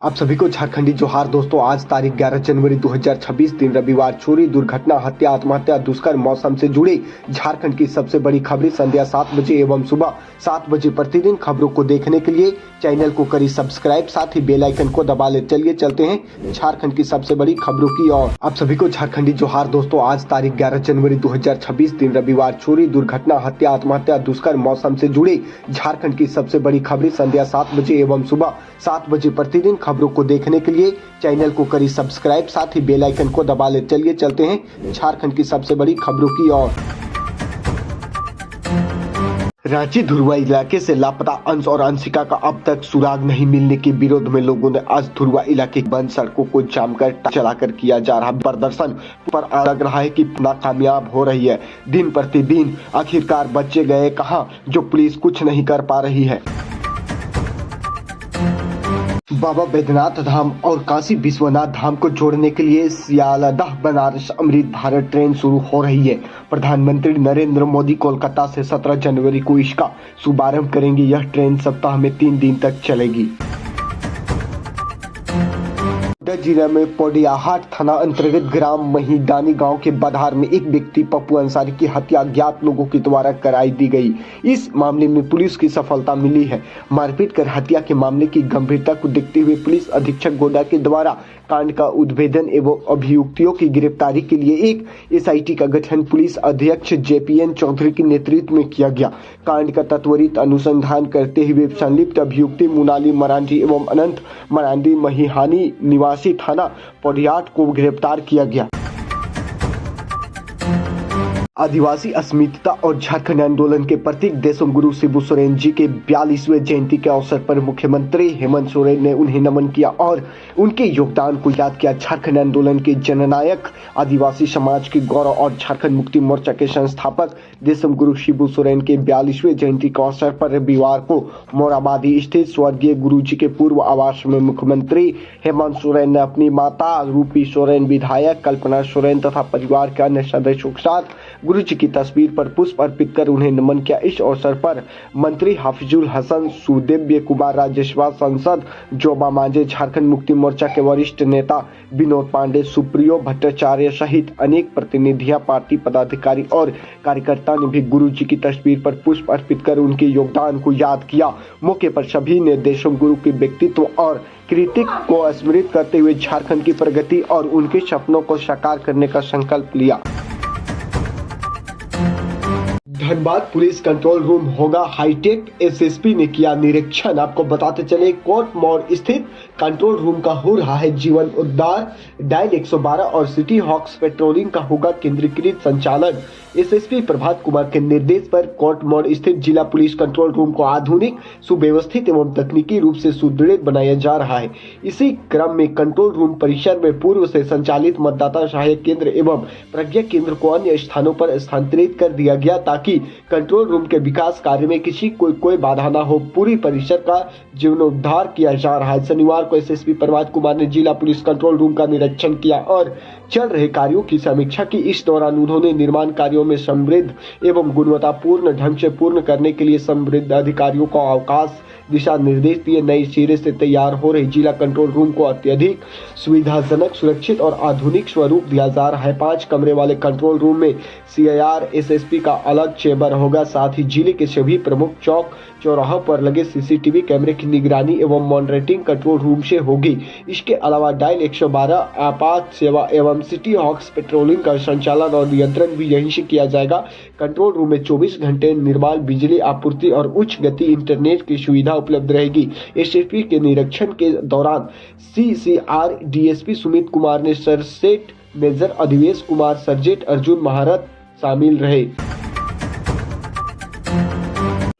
आप सभी को झारखंडी जोहार दोस्तों। आज तारीख 11 जनवरी 2026 दिन रविवार चोरी, दुर्घटना, हत्या, आत्महत्या, दुष्कर्म, मौसम से जुड़ी झारखंड की सबसे बड़ी खबरें संध्या 7 बजे एवं सुबह 7 बजे प्रतिदिन खबरों को देखने के लिए चैनल को करिए सब्सक्राइब, साथ ही बेल आइकन को दबा ले। चलिए चलते हैं झारखंड की सबसे बड़ी खबरों की ओर। आप सभी को झारखंडी जोहार दोस्तों। आज तारीख 11 जनवरी 2026 दिन रविवार चोरी, दुर्घटना, हत्या, आत्महत्या, दुष्कर्म, मौसम से जुड़ी झारखंड की सबसे बड़ी खबरें संध्या 7 बजे एवं सुबह 7 बजे प्रतिदिन खबरों को देखने के लिए चैनल को करिए सब्सक्राइब, साथ ही बेल आइकन को दबा ले। चलिए चलते हैं झारखंड की सबसे बड़ी खबरों की ओर। रांची धुरवा इलाके से लापता अंश और अंशिका का अब तक सुराग नहीं मिलने के विरोध में लोगों ने आज धुरवा इलाके की बंद सड़कों को जाम कर चलाकर किया जा रहा प्रदर्शन पर लग रहा है कि नाकामयाब हो रही है। दिन प्रतिदिन आखिरकार बच्चे गए कहां, जो पुलिस कुछ नहीं कर पा रही है। बाबा बैद्यनाथ धाम और काशी विश्वनाथ धाम को जोड़ने के लिए सियालदह बनारस अमृत भारत ट्रेन शुरू हो रही है। प्रधानमंत्री नरेंद्र मोदी कोलकाता से 17 जनवरी को इसका शुभारंभ करेंगे। यह ट्रेन सप्ताह में 3 दिन तक चलेगी। जिले में पोडियाहाट थाना अंतर्गत ग्राम महिदानी गांव के बधार में एक व्यक्ति पप्पू अंसारी की हत्या अज्ञात लोगों के द्वारा कराई दी गई। इस मामले में पुलिस की सफलता मिली है। मारपीट कर हत्या के मामले की गंभीरता को देखते हुए पुलिस अधीक्षक गोडा के द्वारा कांड का उद्भेदन एवं अभियुक्तियों की गिरफ्तारी के लिए एक एसआईटी का गठन पुलिस अध्यक्ष जेपीएन चौधरी के नेतृत्व में किया गया। कांड का त्वरित अनुसंधान करते हुए संलिप्त अभियुक्ति मुनाली मरांडी एवं अनंत मरांडी महिहानी निवासी थाना पोडियाहाट को गिरफ्तार किया गया। आदिवासी अस्मिता और झारखंड आंदोलन के प्रतीक देशम गुरु शिबू सोरेन जी के 42वें जयंती के अवसर पर मुख्यमंत्री हेमंत सोरेन ने उन्हें नमन किया और उनके योगदान को याद किया। झारखंड आंदोलन के जननायक, आदिवासी समाज के गौरव और झारखंड मुक्ति मोर्चा के संस्थापक देशम गुरु शिबू सोरेन के 42वें जयंती के अवसर पर रविवार को मोराबादी स्थित स्वर्गीय गुरु जी के पूर्व आवास में मुख्यमंत्री हेमंत सोरेन ने अपनी माता रूपी सोरेन, विधायक कल्पना सोरेन तथा परिवार के अन्य सदस्यों के साथ गुरु जी की तस्वीर पर पुष्प अर्पित कर उन्हें नमन किया। इस अवसर पर मंत्री हाफिजुल हसन, सुदेव्य कुमार, राज्यसभा सांसद जोबा मांझे, झारखंड मुक्ति मोर्चा के वरिष्ठ नेता विनोद पांडे, सुप्रियो भट्टाचार्य सहित अनेक प्रतिनिधियां, पार्टी पदाधिकारी और कार्यकर्ता ने भी गुरु जी की तस्वीर पर पुष्प अर्पित कर उनके योगदान को याद किया। मौके पर सभी ने देशम गुरु के व्यक्तित्व और कृतित्व को स्मृत करते हुए झारखंड की प्रगति और उनके सपनों को साकार करने का संकल्प लिया। धनबाद पुलिस कंट्रोल रूम होगा हाईटेक, एसएसपी ने किया निरीक्षण। आपको बताते चले, कोर्ट मोड़ स्थित कंट्रोल रूम का हो रहा है जीवन उद्धार। डायल 112 और सिटी हॉक्स पेट्रोलिंग का होगा केंद्रीकृत संचालन। एसएसपी प्रभात कुमार के निर्देश पर कोर्ट मोड़ स्थित जिला पुलिस कंट्रोल रूम को आधुनिक, सुव्यवस्थित एवं तकनीकी रूप से सुदृढ़ बनाया जा रहा है। इसी क्रम में कंट्रोल रूम परिसर में पूर्व से संचालित मतदाता सहायक केंद्र एवं प्रज्ञा केंद्र को अन्य स्थानों पर स्थानांतरित कर दिया गया ताकि कंट्रोल रूम के विकास कार्य में किसी कोई बाधा न हो। पूरी परिसर का जीर्णोद्धार किया जा रहा है। शनिवार को एसएसपी प्रभात कुमार ने जिला पुलिस कंट्रोल रूम का निरीक्षण किया और चल रहे कार्यों की समीक्षा की। इस दौरान उन्होंने निर्माण कार्यों में समृद्ध एवं गुणवत्तापूर्ण ढंग से पूर्ण करने के लिए संबंधित अधिकारियों को अवकाश दिशा निर्देश दिए। नए सिरे से तैयार हो रहे जिला कंट्रोल रूम को अत्यधिक सुविधाजनक, सुरक्षित और आधुनिक स्वरूप दिया जा रहा है। 5 कमरे वाले कंट्रोल रूम में सीआईआर एसएसपी का अलग चेंबर होगा। साथ ही जिले के सभी प्रमुख चौक चौराहों पर लगे सीसीटीवी कैमरे की निगरानी एवं मॉनिटरिंग कंट्रोल रूम से होगी। इसके अलावा डायल 112 आपात सेवा एवं सिटी हॉक्स पेट्रोलिंग का संचालन और नियंत्रण भी यहीं से किया जाएगा। कंट्रोल रूम में 24 घंटे निर्बाध बिजली आपूर्ति और उच्च गति इंटरनेट की सुविधा उपलब्ध रहेगी। एसएसपी के निरीक्षण के दौरान सीसीआर डीएसपी सुमित कुमार ने सरसेट मेजर अधिवेश कुमार, सरजेट अर्जुन महारत शामिल रहे।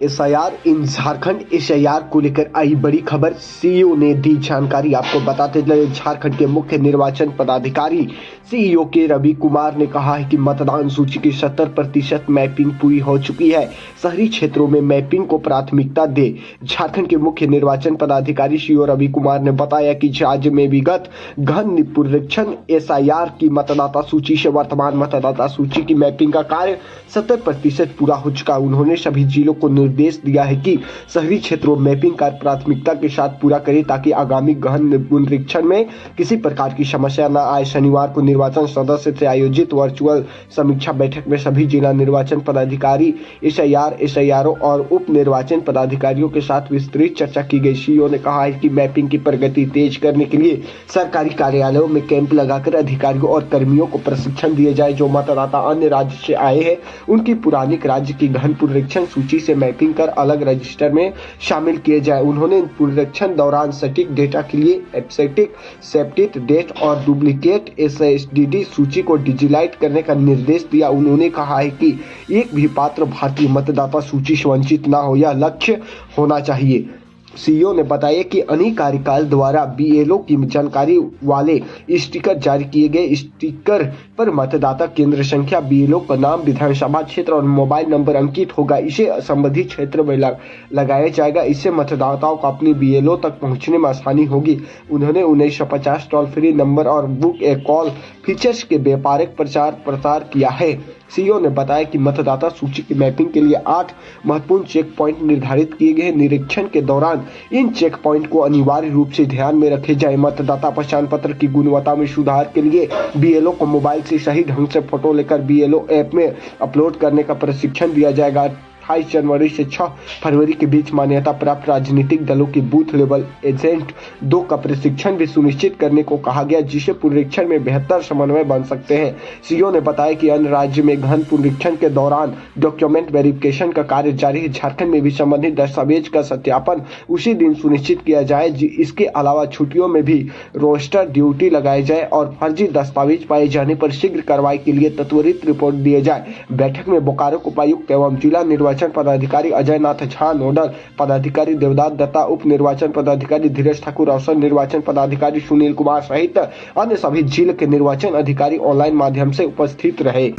एसआईआर इन झारखंड, एसआईआर को लेकर आई बड़ी खबर, सीईओ ने दी जानकारी। आपको बताते चले, झारखंड के मुख्य निर्वाचन पदाधिकारी सीईओ के रवि कुमार ने कहा है कि मतदान सूची की 70% मैपिंग पूरी हो चुकी है। शहरी क्षेत्रों में मैपिंग को प्राथमिकता दे। झारखंड के मुख्य निर्वाचन पदाधिकारी सीईओ रवि कुमार ने बताया कि राज्य में विगत घन पुनरीक्षण एसआईआर की मतदाता सूची से वर्तमान मतदाता सूची की मैपिंग का कार्य 70% पूरा हो चुका। उन्होंने सभी जिलों को निर्देश दिया है कि शहरी क्षेत्रों में मैपिंग कार्य प्राथमिकता के साथ पूरा करें ताकि आगामी गहन पुनरीक्षण में किसी प्रकार की समस्या न आए। शनिवार को निर्वाचन सदस्य से आयोजित वर्चुअल समीक्षा बैठक में सभी जिला निर्वाचन पदाधिकारी, एसआईआरओ और उप निर्वाचन पदाधिकारियों के साथ विस्तृत चर्चा की गई। सीईओ ने कहा है कि मैपिंग की प्रगति तेज करने के लिए सरकारी कार्यालयों में कैंप लगाकर अधिकारियों और कर्मियों को प्रशिक्षण दिए जाए। जो मतदाता अन्य राज्य से आए हैं उनकी पुरानी राज्य की गहन पुनरीक्षण सूची से मैपिंग कर अलग रजिस्टर में शामिल किए जाए। उन्होंने पुनरीक्षण दौरान सटीक डेटा के लिए एब्सेटिक, सेप्टिक डेट और डुप्लीकेट SSDD सूची को डिजिटाइज करने का निर्देश दिया। उन्होंने कहा है कि एक भी पात्र भारतीय मतदाता सूची से वंचित न हो, यह लक्ष्य होना चाहिए। सीईओ ने बताया कि अनिल कार्यकाल द्वारा BLO की जानकारी वाले स्टिकर जारी किए गए। स्टिकर पर मतदाता केंद्र संख्या, BLO का नाम, विधानसभा क्षेत्र और मोबाइल नंबर अंकित होगा। इसे संबंधित क्षेत्र में लगाया जाएगा। इससे मतदाताओं को अपनी BLO तक पहुंचने में आसानी होगी। उन्होंने 1950 टोल फ्री नंबर और बुक ए कॉल फीचर्स के व्यापारिक प्रचार किया है। सीईओ ने बताया कि मतदाता सूची की मैपिंग के लिए 8 महत्वपूर्ण चेक पॉइंट निर्धारित किए गए हैं। निरीक्षण के दौरान इन चेक पॉइंट को अनिवार्य रूप से ध्यान में रखे जाए। मतदाता पहचान पत्र की गुणवत्ता में सुधार के लिए BLO को मोबाइल से सही ढंग से फोटो लेकर BLO ऐप में अपलोड करने का प्रशिक्षण दिया जाएगा। 28 जनवरी से 6 फरवरी के बीच मान्यता प्राप्त राजनीतिक दलों की बूथ लेवल एजेंट 2 का प्रशिक्षण भी सुनिश्चित करने को कहा गया, जिससे पुनरीक्षण में बेहतर समन्वय बन सकते हैं। सीईओ ने बताया कि अन्य राज्य में गहन पुनरीक्षण के दौरान डॉक्यूमेंट वेरिफिकेशन का कार्य जारी है। झारखंड में भी संबंधित दस्तावेज का सत्यापन उसी दिन सुनिश्चित किया जाए। इसके अलावा छुट्टियों में भी रोस्टर ड्यूटी लगाई जाए और फर्जी दस्तावेज पाए जाने पर शीघ्र कार्रवाई के लिए त्वरित रिपोर्ट दिए जाए। बैठक में बोकारो उपायुक्त एवं जिला निर्वाचन पदाधिकारी अजय नाथ झा, नोडल पदाधिकारी देवदास दत्ता, उप निर्वाचन पदाधिकारी धीरज ठाकुर, अवसर निर्वाचन पदाधिकारी सुनील कुमार सहित अन्य सभी जिले के निर्वाचन अधिकारी ऑनलाइन माध्यम से उपस्थित रहे।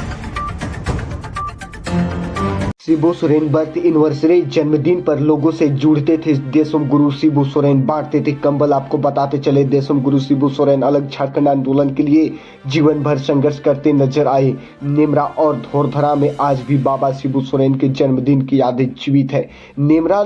शिबू सोरेन बर्थ एनिवर्सरी जन्मदिन पर लोगों से जुड़ते थे। देशम गुरु शिबू सोरेन बांटते थे कंबल। आपको बताते चले, देशम गुरु शिबू सोरेन अलग झारखंड आंदोलन के लिए जीवन भर संघर्ष करते नजर आए। नेमरा और धोरधरा में आज भी बाबा शिबू सोरेन के जन्मदिन की यादें जीवित है। नेमरा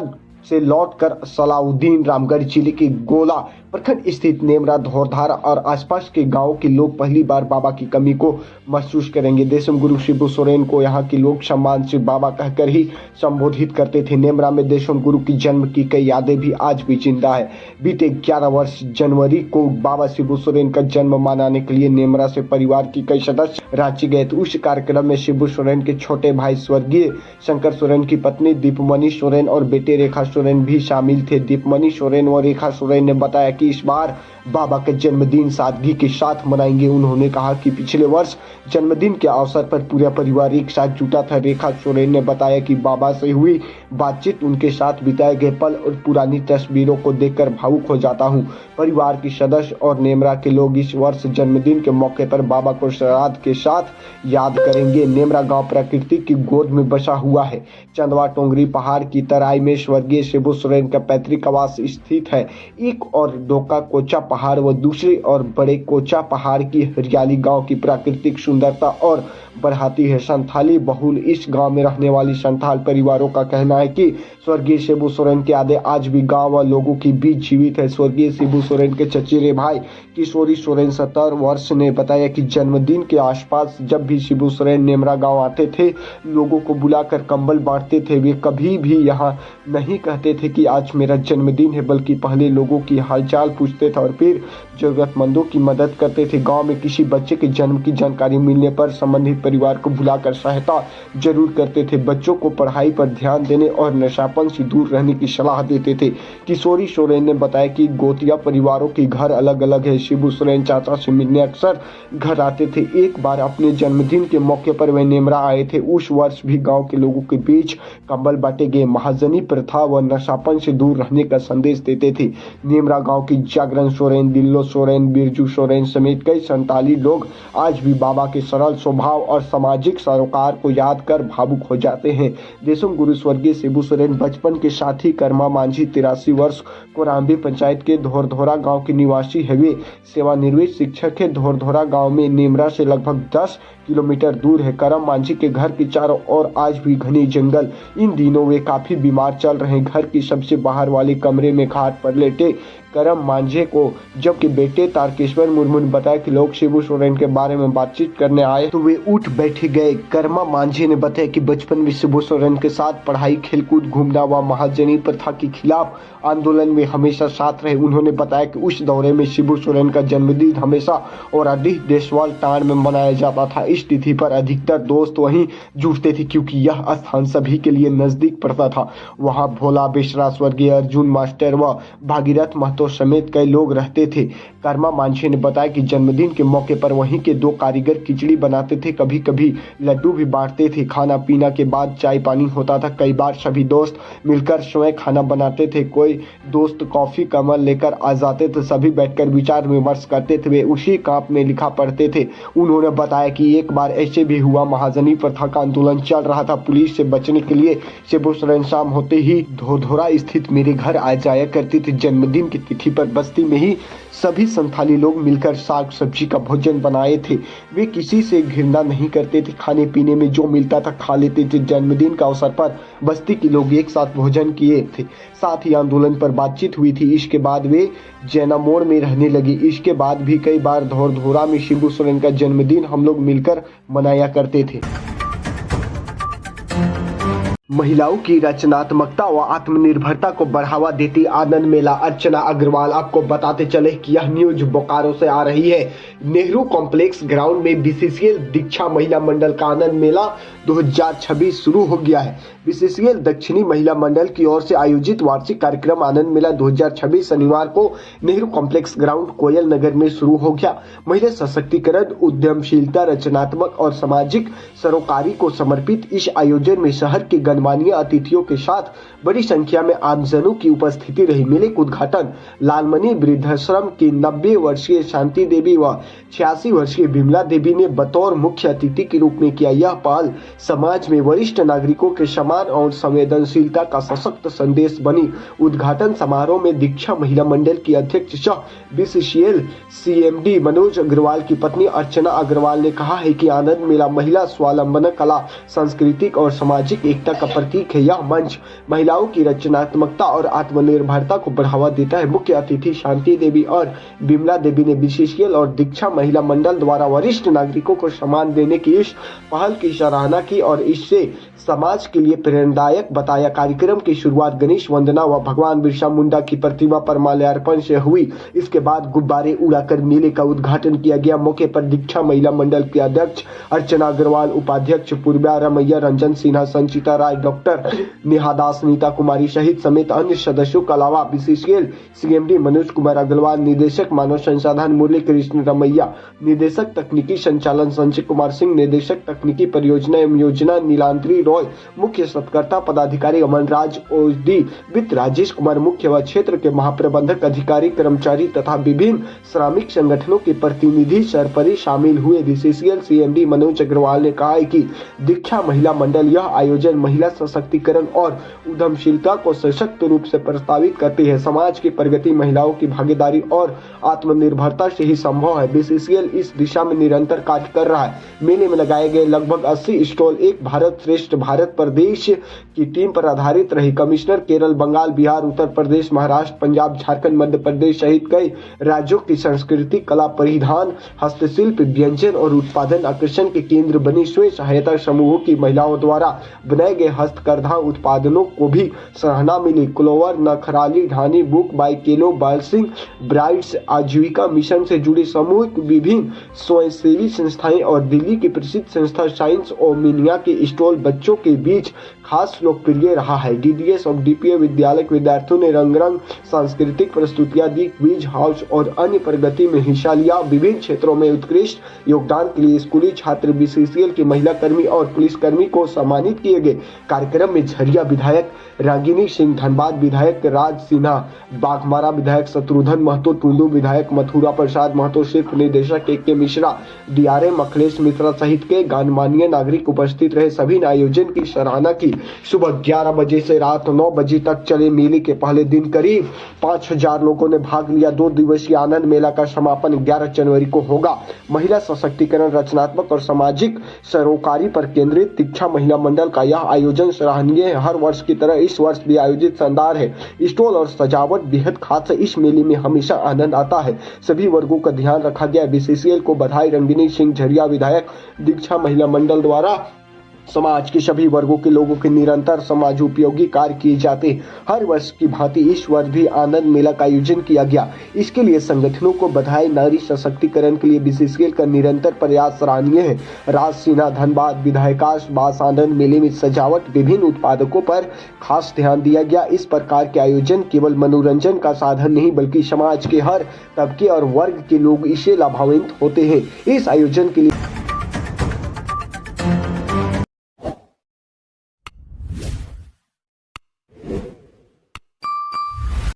से लौटकर सलाउद्दीन रामगढ़ जिले के गोला प्रखंड स्थित नेमरा, धोरधारा और आसपास के गांवों के लोग पहली बार बाबा की कमी को महसूस करेंगे। देशम गुरु शिबू सोरेन को यहाँ के लोग सम्मान से बाबा कहकर ही संबोधित करते थे। नेमरा में देशम गुरु की जन्म की कई यादें भी आज भी जिंदा है। बीते 11 वर्ष जनवरी को बाबा शिबू सोरेन का जन्म मनाने के लिए नेमरा से परिवार के कई सदस्य रांची गए थे। उस कार्यक्रम में शिबू सोरेन के छोटे भाई स्वर्गीय शंकर सोरेन की पत्नी दीपमणि सोरेन और बेटे रेखा सोरेन भी शामिल थे। दीपमणि सोरेन और रेखा सोरेन ने बताया कि इस बार बाबा का जन्मदिन सादगी के साथ मनाएंगे। उन्होंने कहा कि पिछले वर्ष जन्मदिन के अवसर पर पूरा परिवार एक साथ जुटा था। रेखा सोरेन ने बताया कि बाबा से हुई बातचीत, उनके साथ बिताए गए पल और पुरानी तस्वीरों को देखकर भावुक हो जाता हूं। परिवार के सदस्य और नेमरा के लोग इस वर्ष जन्मदिन के मौके पर बाबा को श्राद्ध के साथ याद करेंगे। नेमरा गांव प्रकृति की गोद में बसा हुआ है। चंदवा टोंगरी पहाड़ की तराई में स्वर्गीय शिबू सोरेन का पैतृक आवास स्थित है। एक और डोका कोचा पहाड़ व दूसरी और बड़े कोचा पहाड़ की हरियाली गांव की प्राकृतिक सुंदरता और बढ़ाती है। संथाली बहुल इस गांव में रहने वाली संथाल परिवारों का कहना है कि स्वर्गीय शिबू सोरेन की यादें आज भी गांव व लोगों के बीच जीवित है। स्वर्गीय शिबू सोरेन के चचेरे भाई किशोरी सोरेन 70 वर्ष ने बताया कि जन्मदिन के आसपास जब भी शिबू सोरेन नेमरा गांव आते थे, लोगों को बुलाकर कंबल बांटते थे। वे कभी भी यहाँ नहीं कहते थे कि आज मेरा जन्मदिन है, बल्कि पहले लोगों की हालचाल पूछते थे और फिर जरूरतमंदों की मदद करते थे। गांव में किसी बच्चे के जन्म की जानकारी मिलने पर संबंधित परिवार को बुलाकर सहायता जरूर करते थे। बच्चों को पढ़ाई पर ध्यान देने और नशापन से दूर रहने की सलाह देते थे। किशोरी सोरेन ने बताया कि गोतिया परिवारों के घर अलग अलग है। शिबू सोरेन चाचा से मिलने अक्सर घर आते थे। एक बार अपने जन्मदिन के मौके पर वे नेमरा आए थे। उस वर्ष भी गांव के लोगों के बीच कंबल बांटे गए। महाजनी प्रथा व नशापन से दूर रहने का संदेश देते थे। नेमरा गांव की जागरण सोरेन, दिल्लो सोरेन, बिरजू सोरेन समेत कई संताली लोग आज भी बाबा के सरल स्वभाव और सामाजिक सरोकार को याद कर भावुक हो जाते हैं। देशम गुरु स्वर्गीय शिबू सोरेन बचपन के साथी कर्मा मांझी 83 वर्ष कोराम्बी पंचायत के धोरधोरा गांव के निवासी है। वे सेवानिवृत्त शिक्षक है। धोरधोरा गांव में नेमरा से लगभग 10 किलोमीटर दूर है। करम मांझी के घर के चारों ओर आज भी घने जंगल। इन दिनों वे काफी बीमार चल रहे हैं। घर की सबसे बाहर वाले कमरे में खाट पर लेटे करम मांझे को जबकि बेटे तारकेश्वर मुर्मू ने बताया कि लोग शिबू सोरेन के बारे में बातचीत करने आए तो वे उठ बैठ गए। कर्मा मांझे ने बताया कि बचपन में शिबू सोरेन के साथ पढ़ाई, खेलकूद, घूमना व महाजनी प्रथा के खिलाफ आंदोलन में हमेशा साथ रहे। उन्होंने बताया कि उस दौरे में शिबू सोरेन का जन्मदिन हमेशा और अधिक देशवाल टांड में मनाया जाता था। इस तिथि पर अधिकतर दोस्त वहीं जुटते थे क्योंकि यह स्थान सभी के लिए नजदीक पड़ता था। वहां भोला बेसरा, स्वर्गीय अर्जुन मास्टर व भागीरथ महतो समेत कई लोग रहते थे। कर्मा मांझे ने बताया कि जन्मदिन के मौके पर वहीं के 2 कारीगर खिचड़ी बनाते थे, कभी कभी लड्डू भी बांटते थे। खाना पीना के बाद चाय पानी होता था। कई बार सभी दोस्त मिलकर स्वयं खाना बनाते थे। कोई दोस्त कॉफी कमल लेकर आ जाते थे। सभी बैठकर विचार विमर्श करते थे। वे उसी कांप में लिखा पढ़ते थे। उन्होंने बताया कि एक बार ऐसे भी हुआ, महाजनी प्रथा का आंदोलन चल रहा था। पुलिस से बचने के लिए शिबू सोरेन शाम होते ही धोरधोरा स्थित मेरे घर आ जाया करते थे। जन्मदिन की तिथि पर बस्ती में ही सभी संथाली लोग मिलकर साग सब्जी का भोजन बनाए थे। वे किसी से घृणा नहीं करते थे। खाने पीने में जो मिलता था खा लेते थे। जन्मदिन का अवसर पर बस्ती के लोग एक साथ भोजन किए थे। साथ ही आंदोलन पर बातचीत हुई थी। इसके बाद वे जैना मोड़ में रहने लगी। इसके बाद भी कई बार धोरधोरा में शिबू सोरेन का जन्मदिन हम लोग मिलकर मनाया करते थे। महिलाओं की रचनात्मकता व आत्मनिर्भरता को बढ़ावा देती आनंद मेला अर्चना अग्रवाल। आपको बताते चले कि यह न्यूज बोकारो से आ रही है। नेहरू कॉम्प्लेक्स ग्राउंड में बीसीसीएल दीक्षा महिला मंडल का आनंद मेला 2026 शुरू हो गया है। बीसीसीएल दक्षिणी महिला मंडल की ओर से आयोजित वार्षिक कार्यक्रम आनंद मेला 2026 शनिवार को नेहरू कॉम्प्लेक्स ग्राउंड कोयल नगर में शुरू हो गया। महिला सशक्तिकरण, उद्यमशीलता, रचनात्मक और सामाजिक सरोकारी को समर्पित इस आयोजन में शहर के गणमान्य अतिथियों के साथ बड़ी संख्या में आमजनों की उपस्थिति रही। मेले का उद्घाटन लालमनी वृद्धाश्रम की 90 वर्षीय शांति देवी व 86 वर्षीय बिमला देवी ने बतौर मुख्य अतिथि के रूप में किया। यह पहल समाज में वरिष्ठ नागरिकों के सम्मान और संवेदनशीलता का सशक्त संदेश बनी। उद्घाटन समारोह में दीक्षा महिला मंडल की अध्यक्ष सह बीसीसीएल सीएमडी मनोज अग्रवाल की पत्नी अर्चना अग्रवाल ने कहा है कि आनंद मेला महिला स्वावलंबन, कला, सांस्कृतिक और सामाजिक एकता का प्रतीक है। यह मंच महिलाओं की रचनात्मकता और आत्मनिर्भरता को बढ़ावा देता है। मुख्य अतिथि शांति देवी और बिमला देवी ने बीसीसीएल और दीक्षा महिला मंडल द्वारा वरिष्ठ नागरिकों को सम्मान देने की इस पहल की सराहना की और इससे समाज के लिए प्रेरणादायक बताया। कार्यक्रम की शुरुआत गणेश वंदना व भगवान बिरसा मुंडा की प्रतिमा पर माल्यार्पण से हुई। इसके बाद गुब्बारे उड़ाकर मेले का उद्घाटन किया गया। मौके पर दीक्षा महिला मंडल की अध्यक्ष अर्चना अग्रवाल, उपाध्यक्ष पूर्व्या रमैया, रंजन सिन्हा, संचिता राय, डॉक्टर नेहा दास, नीता कुमारी सहित समेत अन्य सदस्यों के अलावा बीसीसीएल सीएमडी मनोज कुमार अग्रवाल, निदेशक मानव संसाधन मुरली कृष्ण रमैया, निदेशक तकनीकी संचालन संजय कुमार सिंह, निदेशक तकनीकी परियोजना एवं योजना नीलांत्री रॉय, मुख्य सत्कर्ता पदाधिकारी अमन राज ओडी, वित्त राजेश कुमार, मुख्य व क्षेत्र के महाप्रबंधक अधिकारी, कर्मचारी तथा विभिन्न श्रमिक संगठनों के प्रतिनिधि सरपरी शामिल हुए। बीसीसीएल सीएमडी मनोज अग्रवाल ने कहा है कि दीक्षा महिला मंडल यह आयोजन महिला सशक्तिकरण और उद्यमशीलता को सशक्त रूप से प्रस्तावित करती है। समाज की प्रगति महिलाओं की भागीदारी और आत्मनिर्भरता से ही संभव है। बीसीसीएल इस दिशा में निरंतर कार्य कर रहा है। मेले में लगाए गए लगभग 80 स्टॉल एक भारत श्रेष्ठ भारत प्रदेश की टीम पर आधारित रही। कमिश्नर केरल, बंगाल, बिहार, उत्तर प्रदेश, महाराष्ट्र, पंजाब, झारखंड, मध्य प्रदेश सहित कई राज्यों की संस्कृति, कला, परिधान, हस्तशिल्प, व्यंजन और उत्पादन आकर्षण के केंद्र बनी। स्वयं सहायता समूहों की महिलाओं द्वारा बनाए गए हस्तकरघा उत्पादनों को भी सराहना मिली। क्लोवर, नखराली, ढानी, बुक बाय केलो, बालसिंह ब्राइड्स, आजीविका मिशन से जुड़ी समूह, विभिन्न स्वयंसेवी संस्थाएं और दिल्ली की प्रसिद्ध संस्था साइंस ओमिनिया के स्टॉल बच्चों बच्चों के बीच खास लोकप्रिय रहा है। डीडीएस और डीपीए विद्यालय के विद्यार्थियों ने रंगारंग सांस्कृतिक प्रस्तुतियां दी, क्विज हाउस और अन्य प्रगति में हिस्सा लिया। विभिन्न क्षेत्रों में उत्कृष्ट योगदान के लिए स्कूली छात्र, बीसीसीएल की महिला कर्मी और पुलिसकर्मी को सम्मानित किए गए। कार्यक्रम में झरिया विधायक रागिनी सिंह, धनबाद विधायक राज सिन्हा, बाघमारा विधायक शत्रुघ्न महतो, टुंडू विधायक मथुरा प्रसाद महतो, शिल्प निदेशक के मिश्रा, डीआरएम अखिलेश मिश्रा सहित के गणमान्य नागरिक उपस्थित रहे। सभी ने आयोजन की सराहना की। सुबह 11 बजे से रात 9 बजे तक चले मेले के पहले दिन करीब 5000 लोगों ने भाग लिया। 2 दिवसीय आनंद मेला का समापन 11 जनवरी को होगा। महिला सशक्तिकरण, रचनात्मक और सामाजिक सरोकारी पर केंद्रित दीक्षा महिला मंडल का यह आयोजन सराहनीय है। हर वर्ष की तरह इस वर्ष भी आयोजित शानदार है। स्टॉल और सजावट बेहद खास है। इस मेले में हमेशा आनंद आता है। सभी वर्गों का ध्यान रखा गया। बीसीसीएल को बधाई। रंगिनी सिंह, झरिया विधायक, दीक्षा महिला मंडल द्वारा समाज के सभी वर्गों के लोगों के निरंतर समाज उपयोगी कार्य किए जाते। हर वर्ष की भांति इस वर्ष भी आनंद मेला का आयोजन किया गया। इसके लिए संगठनों को बधाई। नारी सशक्तिकरण के लिए बीसीसीएल का निरंतर प्रयास सराहनीय है। राज सिन्हा, धनबाद विधायकाश बास आनंद मेले में सजावट, विभिन्न उत्पादकों पर खास ध्यान दिया गया। इस प्रकार के आयोजन केवल मनोरंजन का साधन नहीं बल्कि समाज के हर तबके और वर्ग के लोग इससे लाभान्वित होते हैं। इस आयोजन के लिए